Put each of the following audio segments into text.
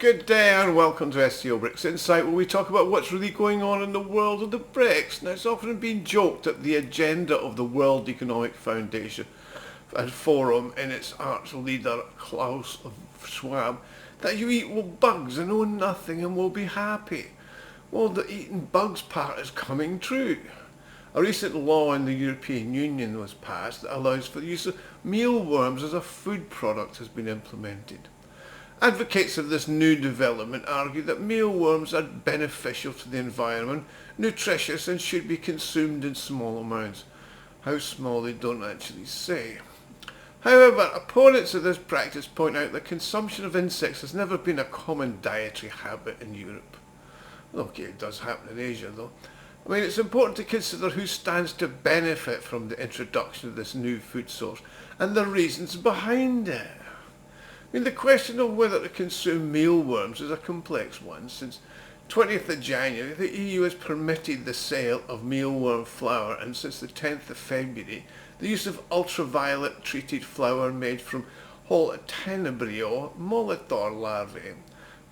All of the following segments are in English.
Good day and welcome to SCO BRICS Insight, where we talk about what's really going on in the world of the BRICS. Now, it's often been joked that the agenda of the World Economic Foundation and Forum in its arch leader Klaus Schwab, that you eat bugs and own nothing and will be happy. Well, the eating bugs part is coming true. A recent law in the European Union was passed that allows for the use of mealworms as a food product has been implemented. Advocates of this new development argue that mealworms are beneficial to the environment, nutritious and should be consumed in small amounts. How small they don't actually say. However, opponents of this practice point out that consumption of insects has never been a common dietary habit in Europe. Okay, it does happen in Asia though. I mean, it's important to consider who stands to benefit from the introduction of this new food source and the reasons behind it. I mean, the question of whether to consume mealworms is a complex one. Since 20th of January, the EU has permitted the sale of mealworm flour, and since the 10th of February, the use of ultraviolet treated flour made from whole Tenebrio molitor larvae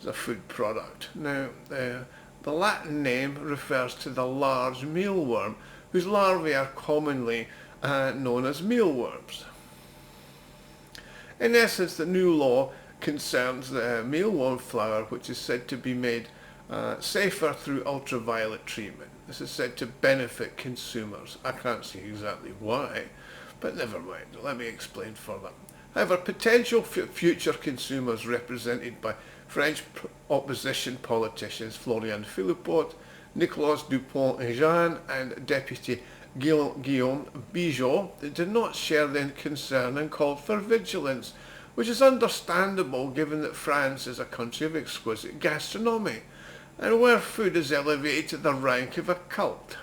as a food product. Now, the Latin name refers to the large mealworm, whose larvae are commonly known as mealworms. In essence, the new law concerns the mealworm flour, which is said to be made safer through ultraviolet treatment. This is said to benefit consumers. I can't see exactly why, but never mind. Let me explain further. However, potential future consumers represented by French opposition politicians Florian Philippot, Nicolas Dupont-Aignan and Deputy Guillaume Bigot did not share the concern and called for vigilance, which is understandable given that France is a country of exquisite gastronomy and where food is elevated to the rank of a cult.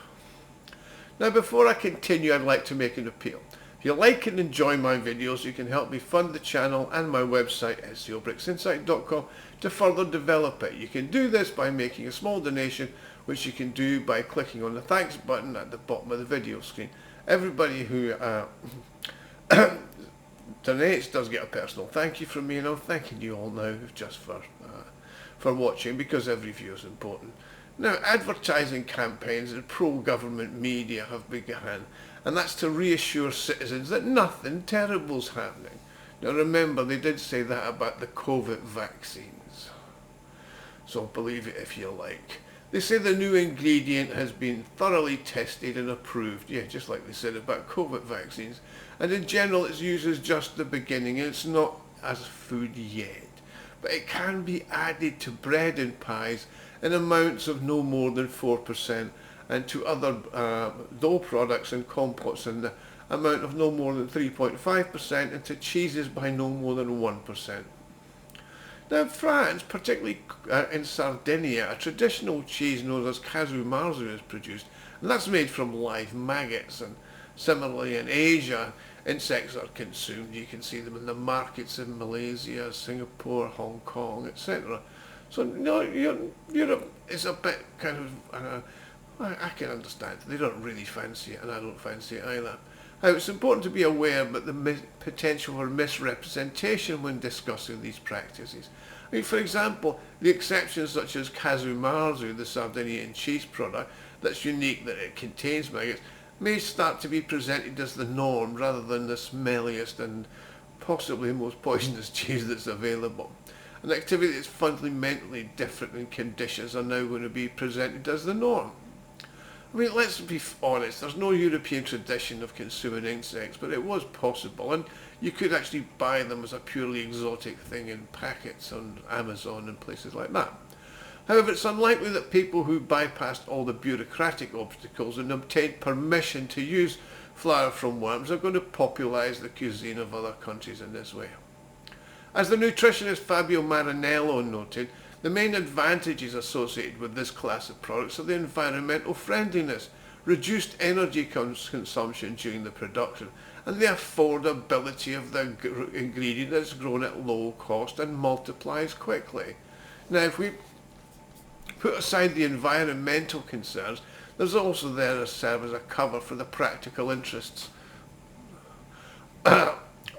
Now, before I continue, I'd like to make an appeal. If you like and enjoy my videos, you can help me fund the channel and my website scobricksinsight.com to further develop it. You can do this by making a small donation, which you can do by clicking on the thanks button at the bottom of the video screen. Everybody who donates does get a personal thank you from me, and I'm thanking you all now just for watching, because every view is important. Now, advertising campaigns and pro-government media have begun, and that's to reassure citizens that nothing terrible is happening. Now remember, they did say that about the COVID vaccines, so believe it if you like. They say the new ingredient has been thoroughly tested and approved, yeah, just like they said about COVID vaccines, and in general it's used as just the beginning, and it's not as food yet. But it can be added to bread and pies in amounts of no more than 4%, and to other dough products and compotes in the amount of no more than 3.5%, and to cheeses by no more than 1%. Now, in France, particularly in Sardinia, a traditional cheese known as casu marzu is produced, and that's made from live maggots. And similarly, in Asia, insects are consumed. You can see them in the markets in Malaysia, Singapore, Hong Kong, etc. So, Europe is a bit kind of, I can understand. They don't really fancy it, and I don't fancy it either. Now, it's important to be aware about the potential for misrepresentation when discussing these practices. I mean, for example, the exceptions such as casu marzu, the Sardinian cheese product, that's unique that it contains maggots, may start to be presented as the norm rather than the smelliest and possibly most poisonous cheese that's available. An activity that's fundamentally different in conditions are now going to be presented as the norm. I mean, let's be honest, there's no European tradition of consuming insects, but it was possible, and you could actually buy them as a purely exotic thing in packets on Amazon and places like that. However, it's unlikely that people who bypassed all the bureaucratic obstacles and obtained permission to use flour from worms are going to popularise the cuisine of other countries in this way. As the nutritionist Fabio Marinello noted, the main advantages associated with this class of products are the environmental friendliness, reduced energy consumption during the production, and the affordability of the ingredient that's grown at low cost and multiplies quickly. Now, if we put aside the environmental concerns, there's also there to serve as a cover for the practical interests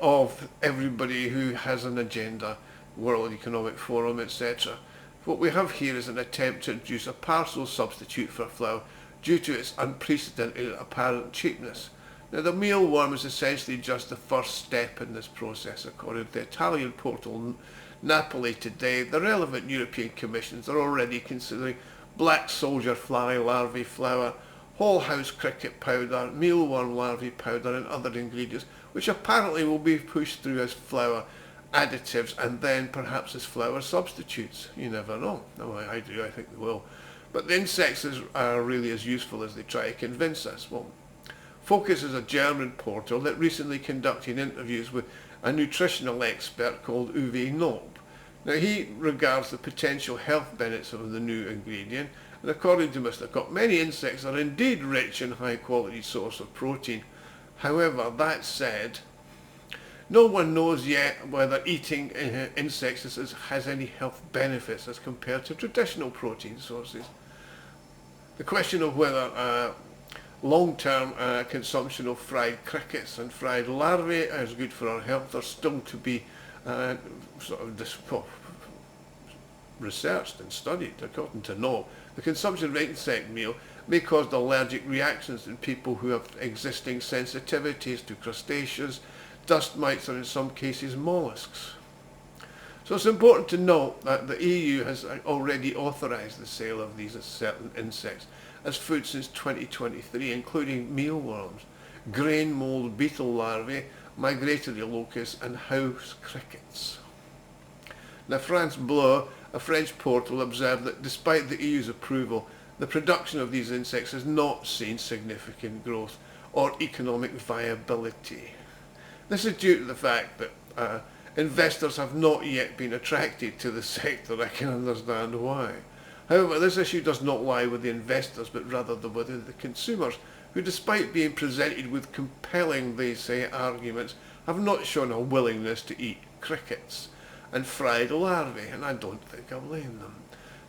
of everybody who has an agenda World Economic Forum, etc. What we have here is an attempt to introduce a partial substitute for flour due to its unprecedented apparent cheapness. Now, the mealworm is essentially just the first step in this process. According to the Italian portal Napoli today, the relevant European Commissions are already considering black soldier fly larvae flour, whole house cricket powder, mealworm larvae powder and other ingredients, which apparently will be pushed through as flour additives and then perhaps as flour substitutes. You never know. No, I do, I think they will. But the insects are really as useful as they try to convince us. Well, Focus is a German portal that recently conducted interviews with a nutritional expert called Uwe Knob. Now, he regards the potential health benefits of the new ingredient, and according to Mr. Kopp, many insects are indeed rich in high quality source of protein. However, that said, no one knows yet whether eating insects has any health benefits as compared to traditional protein sources. The question of whether long-term consumption of fried crickets and fried larvae is good for our health are still to be researched and studied. According to Knob, the consumption of insect meal may cause allergic reactions in people who have existing sensitivities to crustaceans, dust mites, or in some cases mollusks. So it's important to note that the EU has already authorised the sale of these certain insects as food since 2023, including mealworms, grain mould beetle larvae, migratory locusts and house crickets. Now, France Bleu, a French portal, observed that despite the EU's approval, the production of these insects has not seen significant growth or economic viability. This is due to the fact that investors have not yet been attracted to the sector. I can understand why. However, this issue does not lie with the investors, but rather with the consumers, who, despite being presented with compelling, they say, arguments, have not shown a willingness to eat crickets and fried larvae, and I don't think I blame them.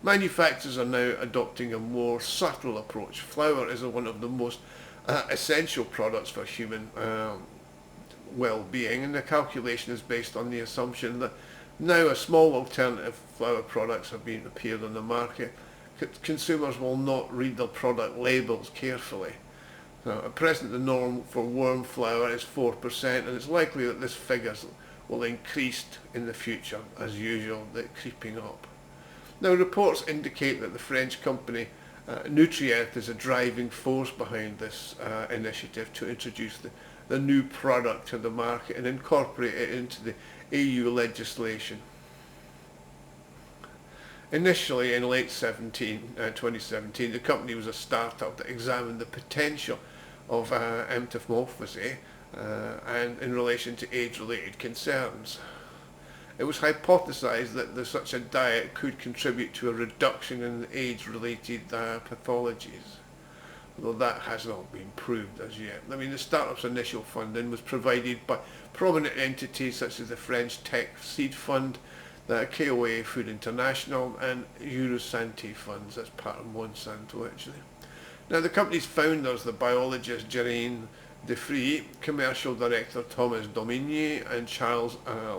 Manufacturers are now adopting a more subtle approach. Flour is one of the most essential products for human well-being, and the calculation is based on the assumption that now a small alternative flour products have been appeared on the market. Consumers will not read the product labels carefully. Now, at present, the norm for worm flour is 4%, and it's likely that this figure will increase in the future, as usual, creeping up. Now, reports indicate that the French company Nutrient is a driving force behind this initiative to introduce the new product to the market and incorporate it into the EU legislation. Initially, in late 2017, the company was a startup that examined the potential of entomophagy and in relation to age-related concerns. It was hypothesized that such a diet could contribute to a reduction in age-related pathologies, although that has not been proved as yet. I mean, the startup's initial funding was provided by prominent entities such as the French Tech Seed Fund, the KOA Food International and Eurosanté funds as part of Monsanto, actually. Now, the company's founders, the biologist Géraldine Defree, commercial director Thomas Dominier and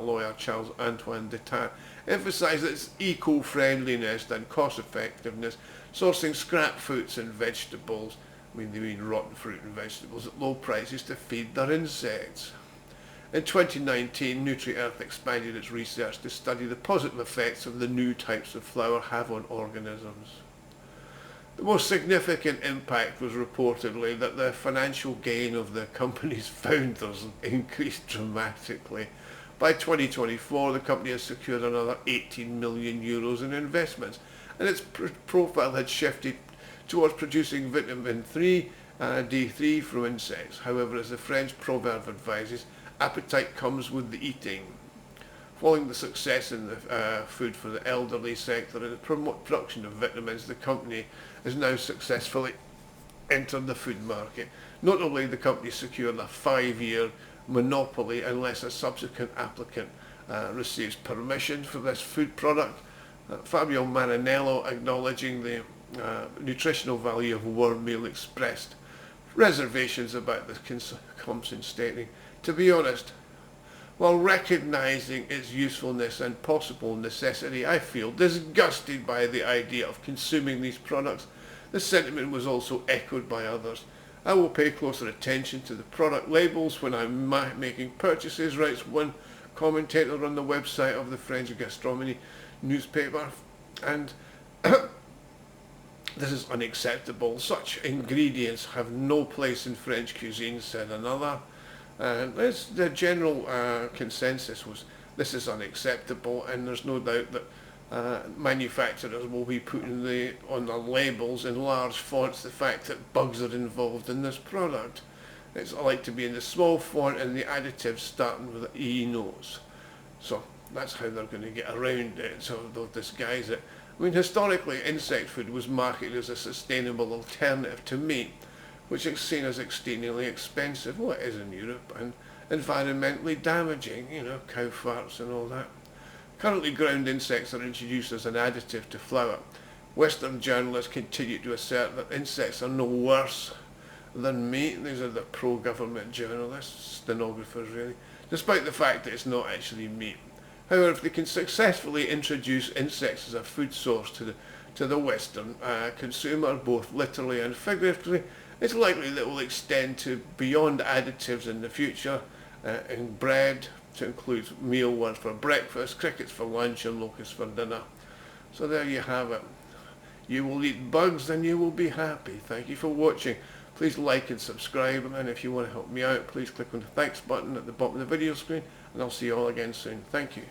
lawyer Charles Antoine Detat, emphasised its eco-friendliness and cost-effectiveness, sourcing scrap fruits and vegetables, they mean rotten fruit and vegetables, at low prices to feed their insects. In 2019, Nutri-Earth expanded its research to study the positive effects of the new types of flour have on organisms. The most significant impact was reportedly that the financial gain of the company's founders increased dramatically. By 2024, the company has secured another 18 million euros in investments, and its profile had shifted towards producing vitamin D3 from insects. However, as the French proverb advises, appetite comes with the eating. Following the success in the food for the elderly sector and the production of vitamins, the company has now successfully entered the food market. Notably, the company secured a 5-year monopoly unless a subsequent applicant receives permission for this food product. Fabio Maranello, acknowledging the nutritional value of worm meal, expressed reservations about the consumption, stating, "To be honest, While recognising its usefulness and possible necessity, I feel disgusted by the idea of consuming these products. The sentiment was also echoed by others. I will pay closer attention to the product labels when I'm making purchases, writes one commentator on the website of the French gastronomy newspaper. And this is unacceptable. Such ingredients have no place in French cuisine, said another. The general consensus was this is unacceptable, and there's no doubt that manufacturers will be putting on the labels in large fonts the fact that bugs are involved in this product. It's like to be in the small font and the additives starting with an E nose. So that's how they're going to get around it, so they'll disguise it. I mean, historically, insect food was marketed as a sustainable alternative to meat, which is seen as extremely expensive. Well, it is in Europe, and environmentally damaging, cow farts and all that. Currently, ground insects are introduced as an additive to flour. Western journalists continue to assert that insects are no worse than meat. These are the pro-government journalists, stenographers really, despite the fact that it's not actually meat. However, if they can successfully introduce insects as a food source to the Western consumer, both literally and figuratively, it's likely that it will extend to beyond additives in the future, in bread, to include mealworms for breakfast, crickets for lunch, and locusts for dinner. So there you have it. You will eat bugs and you will be happy. Thank you for watching. Please like and subscribe, and if you want to help me out, please click on the thanks button at the bottom of the video screen, and I'll see you all again soon. Thank you.